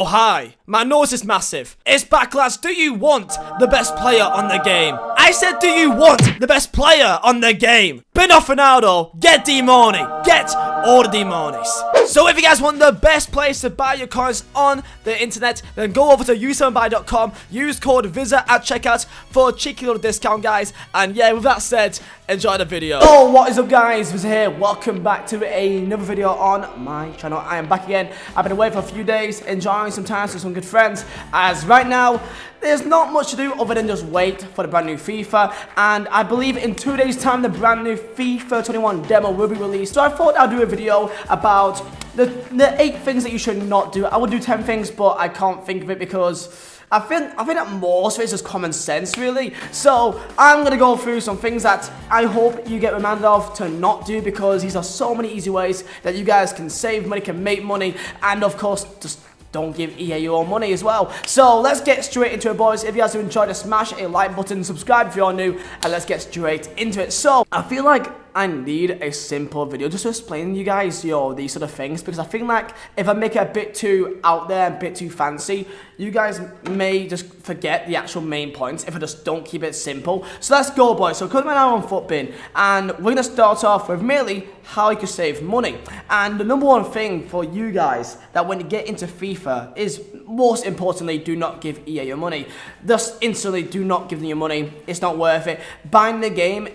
Oh hi, my nose is massive. It's back, lads. Do you want the best player on the game? I said, do you want the best player on the game? Bin off Ronaldo, get D-Money, get all the D-Monies. So if you guys want the best place to buy your coins on the internet, then go over to u7buy.com, use code Vizeh at checkout for a cheeky little discount, guys. And yeah, with that said, enjoy the video. Oh, what is up, guys? Vizeh here. Welcome back to another video on my channel. I am back again. I've been away for a few days, enjoying some time with some good friends, as right now there's not much to do other than just wait for the brand new FIFA, and I believe in 2 days time the brand new FIFA 21 demo will be released. So I thought I'd do a video about the 8 things that you should not do. I would do 10 things, but I can't think of it because I think that most of it is just common sense, really. So I'm gonna go through some things that I hope you get reminded of to not do, because these are so many easy ways that you guys can save money, can make money, and of course just don't give EA your own money as well. So let's get straight into it, boys. If you guys have enjoyed, smash a like button, subscribe if you're new, and let's get straight into it. So I feel like I need a simple video just to explain to you guys, these sort of things, because I feel like if I make it a bit too out there, a bit too fancy, you guys may just forget the actual main points if I just don't keep it simple. So let's go, boys. So coming now on Footbin, and we're gonna start off with merely how you can save money. And the number one thing for you guys that when you get into FIFA is, most importantly, do not give EA your money. Just instantly do not give them your money. It's not worth it. Buying the game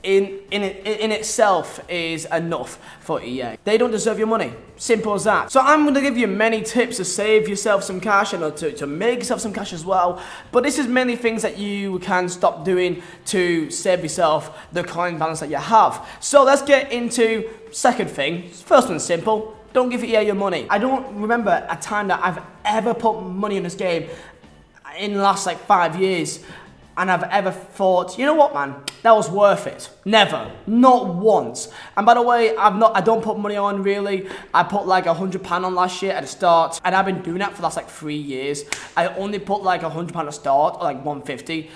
in itself is enough for EA. They don't deserve your money. Simple as that. So I'm going to give you many tips to save yourself some cash and to make yourself some cash as well. But this is many things that you can stop doing to save yourself the coin balance that you have. So let's get into second thing. First one's simple. Don't give EA your money. I don't remember a time that I've ever put money in this game in the last like 5 years, and I've ever thought, you know what, man, that was worth it. Never, not once. And by the way, I don't put money on really. I put like £100 on last year at the start, and I've been doing that for the last like 3 years. I only put like £100 at the start, or like 150.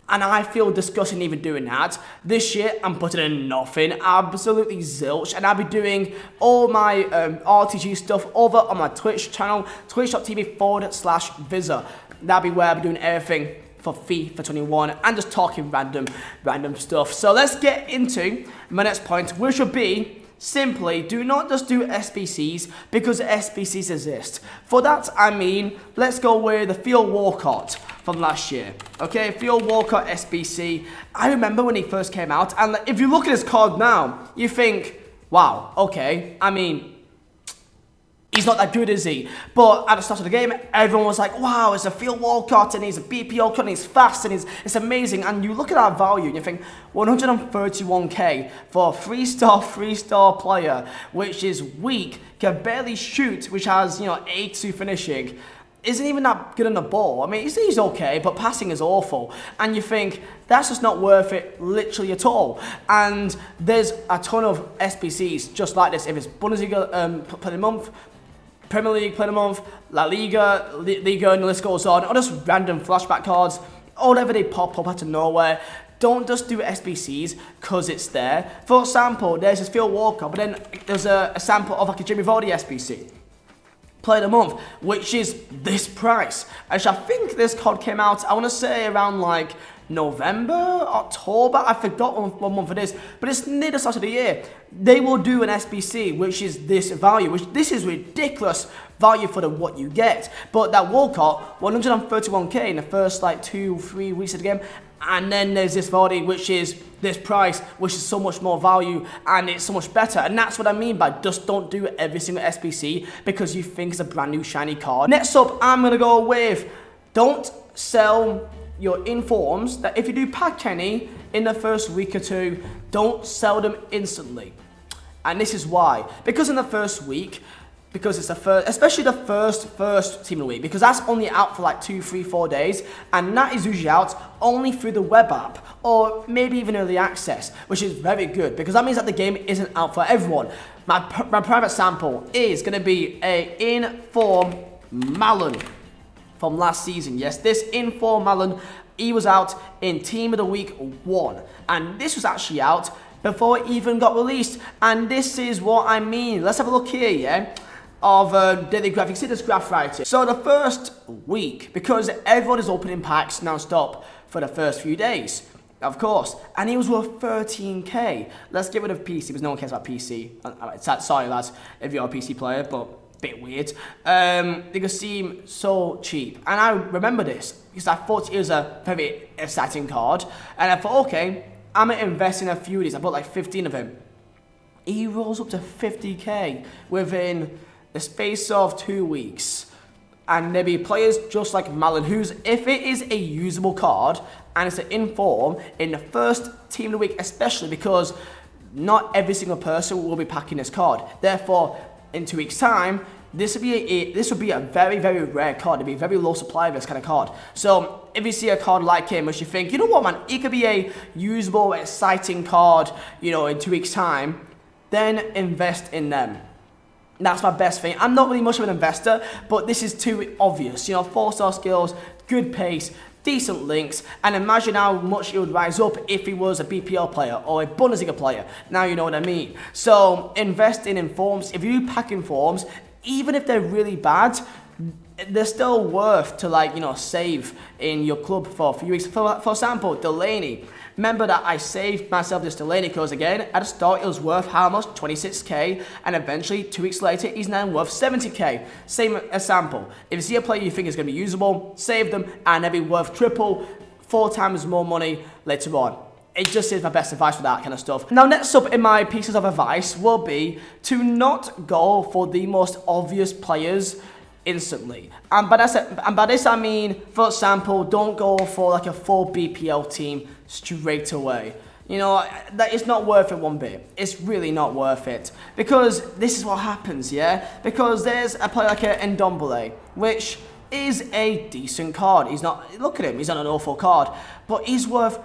And I feel disgusting even doing that. This year, I'm putting in nothing, absolutely zilch. And I'll be doing all my RTG stuff over on my Twitch channel, twitch.tv/Vizeh. That'll be where I'll be doing everything for FIFA 21 and just talking random stuff. So let's get into my next point, which will be simply do not just do SBCs because SBCs exist. For that, I mean, let's go with the Theo Walcott from last year. Okay, Theo Walcott SBC. I remember when he first came out, and if you look at his card now, you think, wow, okay, I mean, he's not that good, is he? But at the start of the game, everyone was like, wow, it's a Theo Walcott, and he's a BPO cut, and he's fast, and it's amazing. And you look at that value, and you think, 131k for a 3-star player, which is weak, can barely shoot, which has, 82 finishing, isn't even that good on the ball. I mean, he's okay, but passing is awful. And you think, that's just not worth it, literally at all. And there's a ton of SBCs just like this. If it's Bundesliga Player of the Month, Premier League Player of the Month, La Liga, Liga, and the list goes on, or just random flashback cards, or whatever they pop up out of nowhere. Don't just do SBCs because it's there. For example, there's this Theo Walker, but then there's a sample of like a Jimmy Vardy SBC. Player of the Month, which is this price. Actually, I think this card came out, I want to say around like November, October, I forgot what month it is, but it's near the start of the year. They will do an SBC, which is this value, which this is ridiculous value for what you get. But that Walcott, 131k in the first like 2-3 weeks of the game, and then there's this Vardy, which is this price, which is so much more value, and it's so much better. And that's what I mean by just don't do every single SBC because you think it's a brand new shiny card. Next up, I'm gonna go with, don't sell your informs that if you do pack any in the first week or two, don't sell them instantly. And this is why. Because in the first week, because it's the first, especially the first team of the week, because that's only out for like 2, 3, 4 days, and that is usually out only through the web app, or maybe even early access, which is very good, because that means that the game isn't out for everyone. My private sample is going to be a Inform Malin from last season. Yes, this Inform Malin, he was out in Team of the Week 1, and this was actually out before it even got released, and this is what I mean. Let's have a look here, yeah? of daily graph. You can see this graph right here. So the first week, because everyone is opening packs non-stop for the first few days, of course, and he was worth 13k. Let's get rid of PC because no one cares about PC. Sorry lads, if you're a PC player, but bit weird. They could seem so cheap, and I remember this because I thought it was a very exciting card, and I thought, okay, I'm gonna invest in a few of these. I bought like 15 of him. He rose up to 50k within the space of 2 weeks. And there'll be players just like Malin, who's, if it is a usable card and it's an inform in the first team of the week, especially because not every single person will be packing this card. Therefore, in 2 weeks' time, this would be a very, very rare card. There'd be a very low supply of this kind of card. So if you see a card like him, which you think, you know what, man, it could be a usable, exciting card, you know, in 2 weeks' time, then invest in them. That's my best thing. I'm not really much of an investor, but this is too obvious. You know, 4-star skills, good pace, decent links, and imagine how much it would rise up if he was a BPL player or a Bundesliga player. Now you know what I mean. So invest in informs. If you pack informs, even if they're really bad, they're still worth to, like, you know, save in your club for a few weeks. For example, Delaney. Remember that I saved myself this Delaney because, again, at the start it was worth how much? 26k, and eventually 2 weeks later he's now worth 70k. Same example. If you see a player you think is going to be usable, save them, and they'll be worth triple, 4 times more money later on. It just is my best advice for that kind of stuff. Now, next up in my pieces of advice will be to not go for the most obvious players instantly. And by this I mean, for example, don't go for like a full BPL team straight away. You know, that is not worth it one bit. It's really not worth it. Because this is what happens, yeah? Because there's a player like Ndombele, which is a decent card. He's not, look at him, he's not an awful card, but he's worth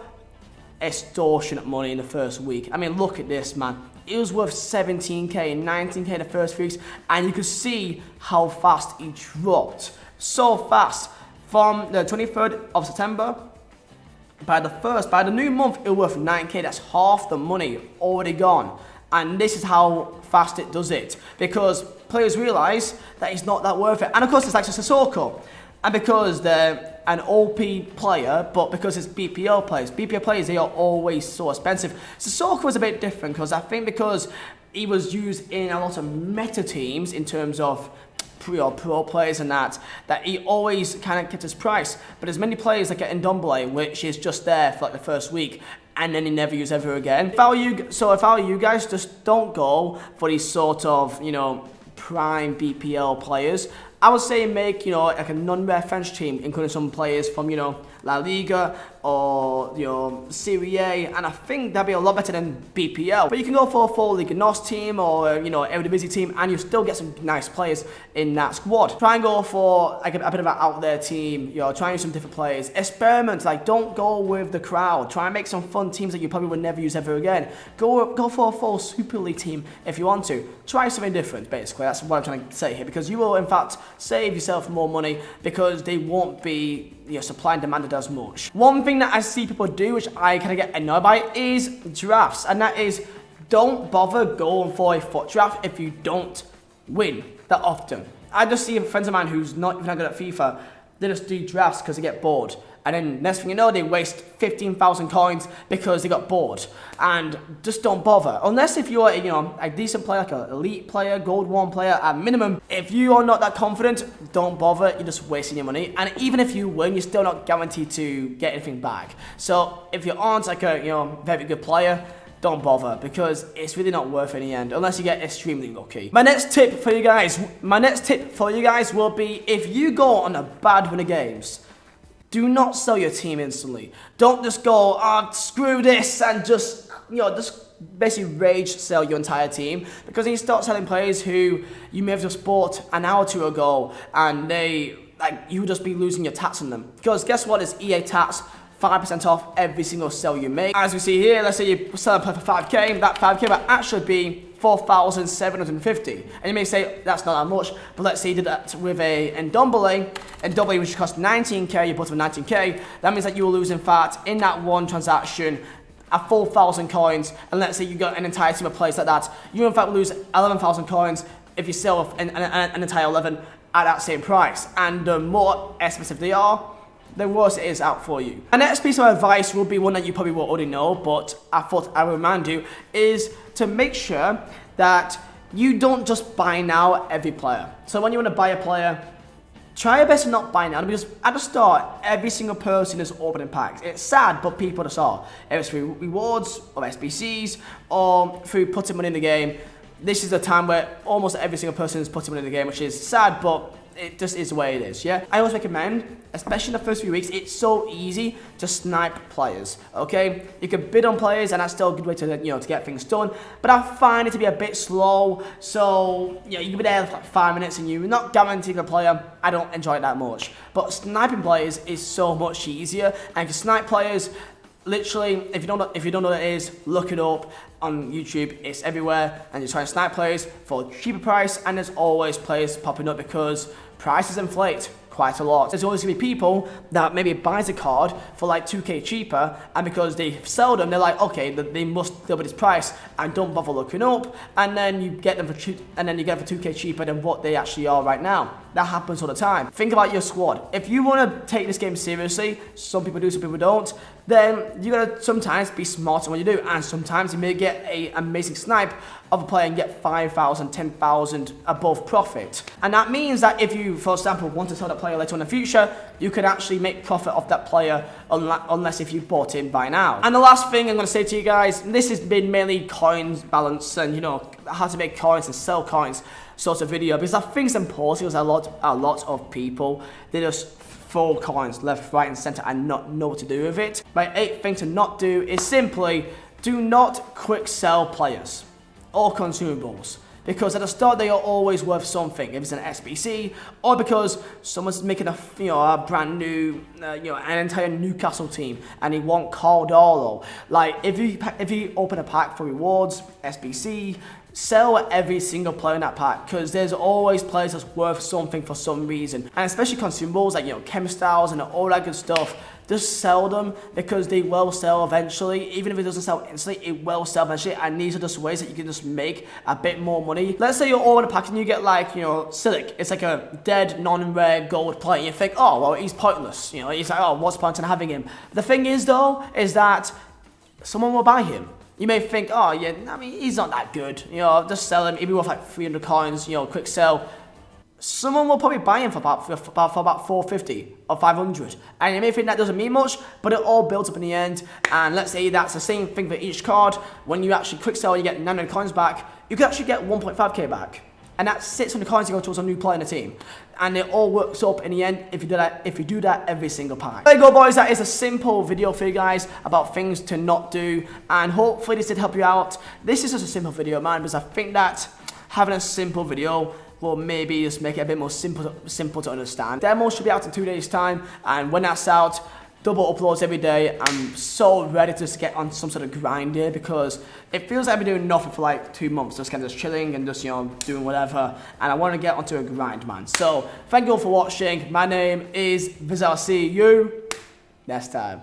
extortionate money in the first week. I mean, look at this, man. It was worth 17k and 19k in the first weeks, and you could see how fast he dropped. So fast. From the 23rd of September, by the new month, it was worth 9k. That's half the money already gone. And this is how fast it does it. Because players realise that it's not that worth it. And of course, it's like Sissoko. And because they're an OP player, but because it's BPL players, they are always so expensive. Sissoko was a bit different because I think because he was used in a lot of meta teams in terms of pro players and that he always kind of kept his price. But there's many players like Ndombele, which is just there for like the first week and then he never used ever again. If I were you guys, just don't go for these sort of, you know, prime BPL players. I would say make, you know, like a non-rare French team, including some players from, you know, La Liga or, you know, Serie A, and I think that'd be a lot better than BPL. But you can go for a full Liga NOS team or, you know, Eredivisie team, and you still get some nice players in that squad. Try and go for like a bit of an out there team, you know, try and use some different players. Experiment, like don't go with the crowd. Try and make some fun teams that you probably would never use ever again. Go for a full Super League team if you want to. Try something different, basically. That's what I'm trying to say here, because you will in fact save yourself more money because they won't be, you know, supply and demanded as much. One thing that I see people do, which I kind of get annoyed by, is drafts, and that is don't bother going for a foot draft if you don't win that often. I just see friends of mine who's not even that good at FIFA, they just do drafts because they get bored. And then next thing you know, they waste 15,000 coins because they got bored. And just don't bother. Unless if you're, you know, a decent player, like an elite player, gold 1 player at minimum. If you are not that confident, don't bother. You're just wasting your money. And even if you win, you're still not guaranteed to get anything back. So if you aren't like a, you know, very good player, don't bother, because it's really not worth it in the end, unless you get extremely lucky. My next tip for you guys will be, if you go on a bad run of games, do not sell your team instantly. Don't just go, oh, screw this, and just, you know, just basically rage sell your entire team, because then you start selling players who you may have just bought an hour or two ago, and they, like, you would just be losing your tats on them. Because guess what? It's EA tats. 5% off every single sell you make. As we see here, let's say you sell a player for 5k, that 5k might actually be 4,750. And you may say, that's not that much, but let's say you did that with a Ndombele, which cost 19k, you bought it for 19k, that means that you will lose, in fact, in that one transaction, a full 1,000 coins, and let's say you got an entire team of players like that, you in fact lose 11,000 coins if you sell an entire 11 at that same price. And the more expensive they are, the worse it is out for you. And next piece of advice will be one that you probably will already know, but I thought I would remind you, is to make sure that you don't just buy now every player. So when you want to buy a player, try your best to not buy now, because at the start, every single person is opening packs. It's sad, but people just are. If it's through rewards, or SBCs, or through putting money in the game, this is a time where almost every single person is putting money in the game, which is sad, but it just is the way it is, yeah? I always recommend, especially in the first few weeks, it's so easy to snipe players, okay? You can bid on players, and that's still a good way to, to get things done, but I find it to be a bit slow, so, you can be there for like 5 minutes, and you're not guaranteeing a player. I don't enjoy it that much. But sniping players is so much easier, and you can snipe players. Literally, if you don't know what it is, look it up on YouTube. It's everywhere, and you try to snipe players for a cheaper price, and there's always players popping up because prices inflate quite a lot. There's always gonna be people that maybe buys a card for like 2k cheaper, and because they sell them, they're like, okay, they must double this price, and don't bother looking up, and then you get them for 2k cheaper than what they actually are right now. That happens all the time. Think about your squad. If you want to take this game seriously, some people do, some people don't, then you gotta sometimes be smart in what you do, and sometimes you may get an amazing snipe of a player and get 5,000, 10,000 above profit. And that means that if you, for example, want to sell that player later on in the future, you can actually make profit off that player unless if you bought him by now. And the last thing I'm going to say to you guys, this has been mainly coins balance and how to make coins and sell coins sort of video, because I think it's important because a lot of people, they just throw coins left, right and center and not know what to do with it. My 8th thing to not do is simply do not quick sell players or consumables, because at the start they are always worth something. If it's an SBC, or because someone's making a brand new an entire Newcastle team and they want Cardolo. Like if you open a pack for rewards, SBC, sell every single player in that pack, because there's always players that's worth something for some reason. And especially consumables like chem styles and all that good stuff, just sell them, because they will sell eventually. Even if it doesn't sell instantly, it will sell eventually, and these are just ways that you can just make a bit more money. Let's say you're all in a pack and you get like, Silic. It's like a dead, non-rare gold player. You think, oh, well, he's pointless. He's like, oh, what's the point in having him? The thing is, though, is that someone will buy him. You may think, oh, yeah, I mean, he's not that good. Just sell him. He'll be worth like 300 coins, quick sell. Someone will probably buy him for about 450 or 500. And you may think that doesn't mean much, but it all builds up in the end. And let's say that's the same thing for each card. When you actually quick sell, you get 900 coins back. You can actually get 1.5k back. And that's 600 coins to go towards a new player in the team. And it all works up in the end if you do that every single pack. There you go, boys. That is a simple video for you guys about things to not do. And hopefully this did help you out. This is just a simple video, man, because I think that having a simple video will maybe just make it a bit more simple to understand. Demo should be out in 2 days' time. And when that's out, double uploads every day. I'm so ready to just get on some sort of grind here, because it feels like I've been doing nothing for like 2 months, just kind of chilling and just doing whatever, and I want to get onto a grind, man. So thank you all for watching. My name is Vizeh. I'll see you next time.